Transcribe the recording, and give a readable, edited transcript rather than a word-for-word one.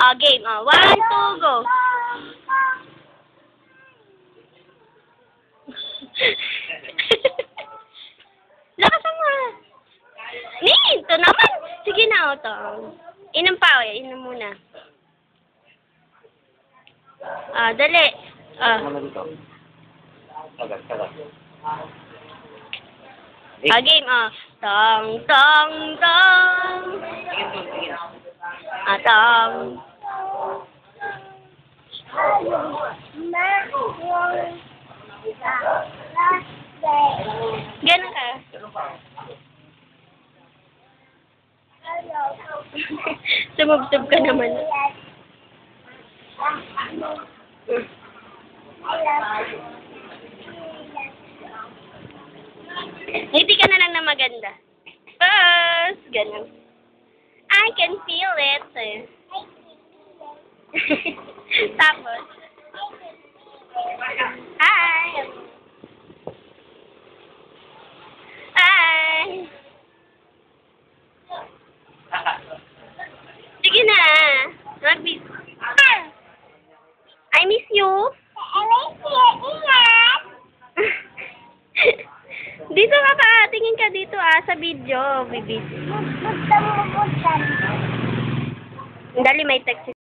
Oh, game. Oh, 1, 2, go. Lakasan mo. Ito naman. Sige na, ito. Inom pa, inom muna. Dali. Game. Tong, tong, tong. Tong. Ganun ka. Sumubsob ka naman. Ngiti ka na lang na maganda. First, ganun. I can feel it. Tapos, hi. Hi. Sige na. I miss you. I miss you, ingat. Dito ka pa. Tingin ka dito sa video. Bibis. Butang. Dali, may text.